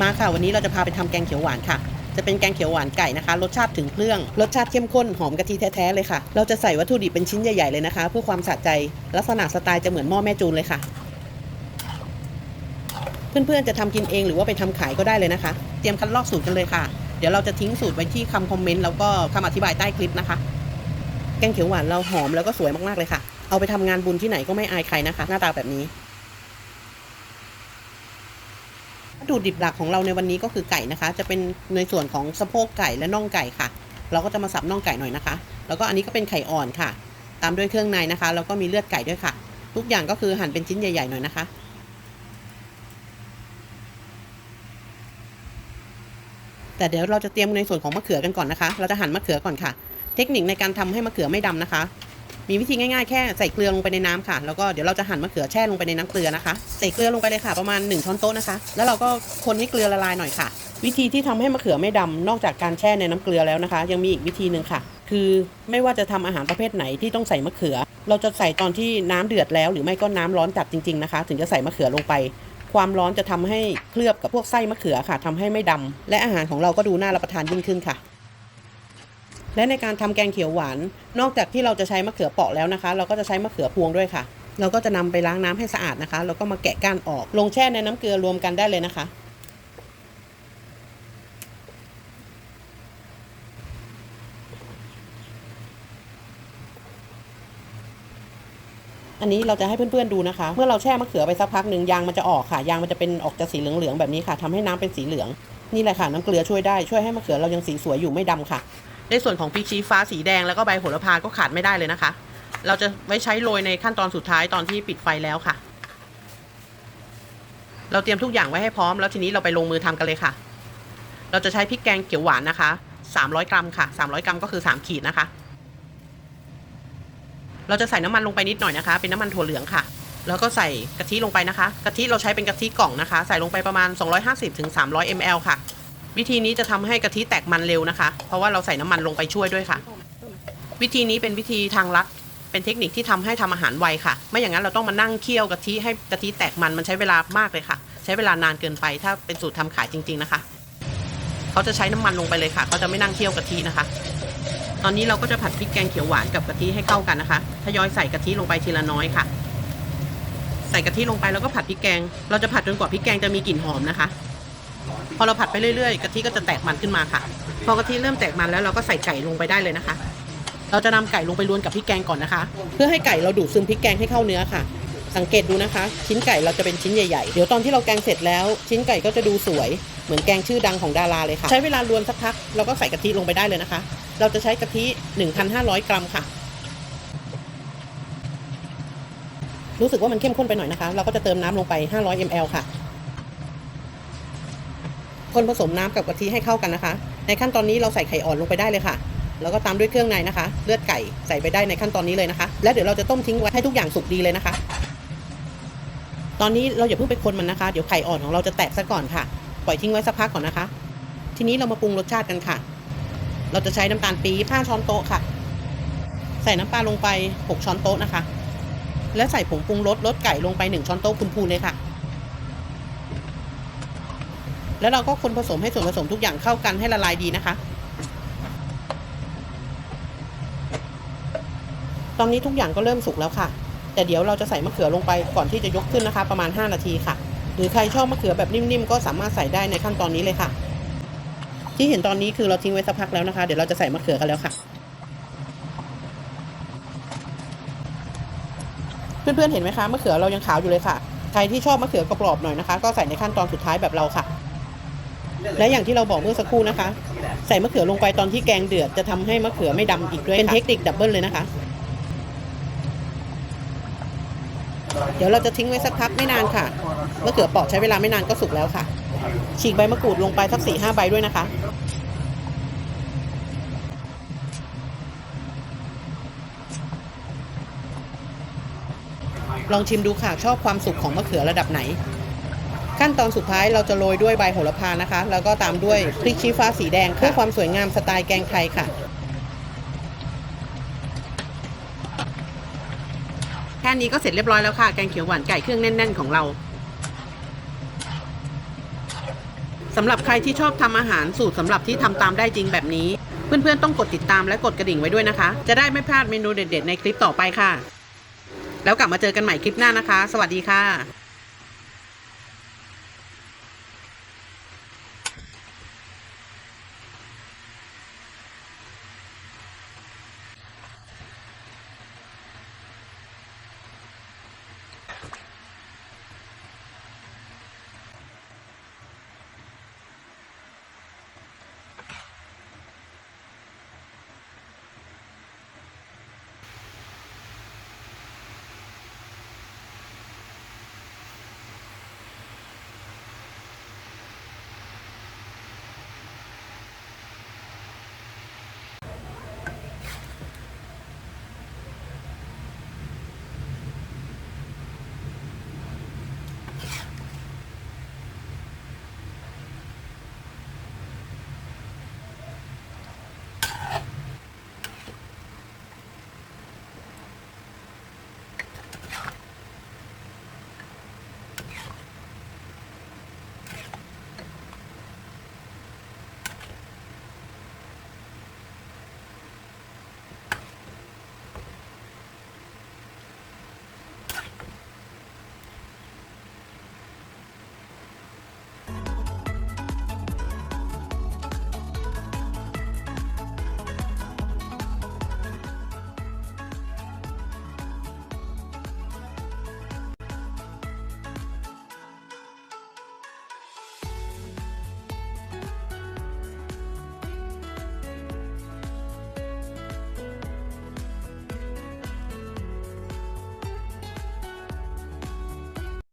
มาค่ะวันนี้เราจะพาไปทำแกงเขียวหวานค่ะจะเป็นแกงเขียวหวานไก่นะคะรสชาติถึงเครื่องรสชาติเข้มข้นหอมกะทิแท้ๆเลยค่ะเราจะใส่วัตถุดิบเป็นชิ้นใหญ่ๆเลยนะคะเพื่อความสะใจลักษณะสไตล์จะเหมือนหม้อแม่จูนเลยค่ะเพื่อนๆจะทำกินเองหรือว่าไปทำขายก็ได้เลยนะคะเตรียมคัดลอกสูตรกันเลยค่ะเดี๋ยวเราจะทิ้งสูตรไว้ที่คำคอมเมนต์แล้วก็คำอธิบายใต้คลิปนะคะแกงเขียวหวานเราหอมแล้วก็สวยมากๆเลยค่ะเอาไปทำงานบุญที่ไหนก็ไม่อายใครนะคะหน้าตาแบบนี้วัตถุดิบหลักของเราในวันนี้ก็คือไก่นะคะจะเป็นในส่วนของสะโพกไก่และน่องไก่ค่ะเราก็จะมาสับน่องไก่หน่อยนะคะแล้วก็อันนี้ก็เป็นไข่อ่อนค่ะตามด้วยเครื่องในนะคะแล้วก็มีเลือดไก่ด้วยค่ะทุกอย่างก็คือหั่นเป็นชิ้นใหญ่ๆหน่อยนะคะแต่เดี๋ยวเราจะเตรียมในส่วนของมะเขือกันก่อนนะคะเราจะหั่นมะเขือก่อนค่ะเทคนิคในการทำให้มะเขือไม่ดำนะคะมีวิธีง่ายๆแค่ใส่เกลือลงไปในน้ำค่ะแล้วก็เดี๋ยวเราจะหั่นมะเขือแช่ลงไปในน้ำเกลือนะคะใส่เกลือลงไปเลยค่ะประมาณ1ช้อนโต๊ะนะคะแล้วเราก็คนให้เกลือละลายหน่อยค่ะวิธีที่ทำให้มะเขือไม่ดำนอกจากการแช่ในน้ำเกลือแล้วนะคะยังมีอีกวิธีหนึ่งค่ะคือไม่ว่าจะทำอาหารประเภทไหนที่ต้องใส่มะเขือเราจะใส่ตอนที่น้ำเดือดแล้วหรือไม่ก็น้ำร้อนจัดจริงๆนะคะถึงจะใส่มะเขือลงไปความร้อนจะทำให้เคลือบกับพวกไส้มะเขือค่ะทำให้ไม่ดำและอาหารของเราก็ดูน่ารับประทานยิ่งขึ้นค่ะและในการทำแกงเขียวหวานนอกจากที่เราจะใช้มะเขือเปราะแล้วนะคะเราก็จะใช้มะเขือพวงด้วยค่ะเราก็จะนำไปล้างน้ำให้สะอาดนะคะแล้วก็มาแกะก้านออกลงแช่ในน้ำเกลือรวมกันได้เลยนะคะอันนี้เราจะให้เพื่อนๆดูนะคะเมื่อเราแช่มะเขือไปสักพักหนึ่งยางมันจะออกค่ะยางมันจะเป็นออกจะสีเหลืองๆแบบนี้ค่ะทำให้น้ำเป็นสีเหลืองนี่แหละค่ะน้ำเกลือช่วยได้ช่วยให้มะเขือเรายังสีสวยอยู่ไม่ดำค่ะในส่วนของพริกชี้ฟ้าสีแดงแล้วก็ใบโหระพาก็ขาดไม่ได้เลยนะคะเราจะไว้ใช้โรยในขั้นตอนสุดท้ายตอนที่ปิดไฟแล้วค่ะเราเตรียมทุกอย่างไว้ให้พร้อมแล้วทีนี้เราไปลงมือทำกันเลยค่ะเราจะใช้พริกแกงเขียวหวานนะคะ300 กรัมค่ะ300 กรัมก็คือ3ขีดนะคะเราจะใส่น้ำมันลงไปนิดหน่อยนะคะเป็นน้ำมันถั่วเหลืองค่ะแล้วก็ใส่กะทิลงไปนะคะกะทิเราใช้เป็นกะทิกล่องนะคะใส่ลงไปประมาณ250-300 ml ค่ะวิธีนี้จะทำให้กะทิแตกมันเร็วนะคะเพราะว่าเราใส่น้ำมันลงไปช่วยด้วยค่ะวิธีนี้เป็นวิธีทางลัดเป็นเทคนิคที่ทำให้ทำอาหารไวค่ะไม่อย่างนั้นเราต้องมานั่งเคี่ยวกะทิให้กะทิแตกมันใช้เวลามากเลยค่ะใช้เวลานานเกินไปถ้าเป็นสูตรทำขายจริงๆนะคะเขาจะใช้น้ำมันลงไปเลยค่ะเขาจะไม่นั่งเคี่ยวกะทินะคะตอนนี้เราก็จะผัดพริกแกงเขียวหวานกับกะทิให้เข้ากันนะคะทยอยใส่กะทิลงไปทีละน้อยค่ะใส่กะทิลงไปแล้วก็ผัดพริกแกงเราจะผัดจนกว่าพริกแกงจะมีกลิ่นหอมนะคะพอเราผัดไปเรื่อยๆกะทิก็จะแตกมันขึ้นมาค่ะพอกะทิเริ่มแตกมันแล้วเราก็ใส่ไก่ลงไปได้เลยนะคะเราจะนำไก่ลงไปรวนกับพริกแกงก่อนนะคะเพื่อให้ไก่เราดูดซึมพริกแกงให้เข้าเนื้อค่ะสังเกตดูนะคะชิ้นไก่เราจะเป็นชิ้นใหญ่ๆเดี๋ยวตอนที่เราแกงเสร็จแล้วชิ้นไก่ก็จะดูสวยเหมือนแกงชื่อดังของดาราเลยค่ะใช้เวลารวนสักพักเราก็ใส่กะทิลงไปได้เลยนะคะเราจะใช้กะทิ 1,500 กรัมค่ะรู้สึกว่ามันเข้มข้นไปหน่อยนะคะเราก็จะเติมน้ำลงไป500 ml ค่ะคนผสมน้ำกับกะทิให้เข้ากันนะคะในขั้นตอนนี้เราใส่ไข่อ่อนลงไปได้เลยค่ะแล้วก็ตามด้วยเครื่องในนะคะเลือดไก่ใส่ไปได้ในขั้นตอนนี้เลยนะคะแล้วเดี๋ยวเราจะต้มทิ้งไว้ให้ทุกอย่างสุกดีเลยนะคะตอนนี้เราอย่าเพิ่งไปคนมันนะคะเดี๋ยวไข่อ่อนของเราจะแตกซะก่อนค่ะปล่อยทิ้งไว้สักพักก่อนนะคะทีนี้เรามาปรุงรสชาติกันค่ะเราจะใช้น้ำตาลปี๊บ5 ช้อนโต๊ะค่ะใส่น้ำปลาลงไป6 ช้อนโต๊ะนะคะและใส่ผงปรุงรสไก่ลงไป1 ช้อนโต๊ะพูนๆเลยค่ะแล้วเราก็คนผสมให้ส่วนผสมทุกอย่างเข้ากันให้ละลายดีนะคะตอนนี้ทุกอย่างก็เริ่มสุกแล้วค่ะแต่เดี๋ยวเราจะใส่มะเขือลงไปก่อนที่จะยกขึ้นนะคะประมาณ5 นาทีค่ะหรือใครชอบมะเขือแบบนิ่มๆก็สามารถใส่ได้ในขั้นตอนนี้เลยค่ะที่เห็นตอนนี้คือเราทิ้งไว้สักพักแล้วนะคะเดี๋ยวเราจะใส่มะเขือกันแล้วค่ะเพื่อนๆเห็นไหมคะมะเขือเรายังขาวอยู่เลยค่ะใครที่ชอบมะเขือกรอบๆหน่อยนะคะก็ใส่ในขั้นตอนสุดท้ายแบบเราค่ะและอย่างที่เราบอกเมื่อสักครู่นะคะใส่มะเขือลงไปตอนที่แกงเดือดจะทำให้มะเขือไม่ดำอีกด้วยเป็นเทคนิคดับเบิลเลยนะคะเดี๋ยวเราจะทิ้งไว้สักพักไม่นานค่ะมะเขือเปราะใช้เวลาไม่นานก็สุกแล้วค่ะฉีกใบมะกรูดลงไปสัก4-5 ใบด้วยนะคะลองชิมดูค่ะชอบความสุกของมะเขือระดับไหนขั้นตอนสุดท้ายเราจะโรยด้วยใบโหระพานะคะแล้วก็ตามด้วยพริกชี้ฟ้าสีแดงเพื่อความสวยงามสไตล์แกงไทยค่ะแค่นี้ก็เสร็จเรียบร้อยแล้วค่ะแกงเขียวหวานไก่เครื่องแน่นๆของเรา สำหรับใครที่ชอบทำอาหารสูตรสำหรับที่ทำตามได้จริงแบบนี้ เพื่อนๆต้องกดติดตามและกดกระดิ่งไว้ด้วยนะคะ จะได้ไม่พลาดเมนูเด็ดๆในคลิปต่อไปค่ะ แล้วกลับมาเจอกันใหม่คลิปหน้านะคะ สวัสดีค่ะ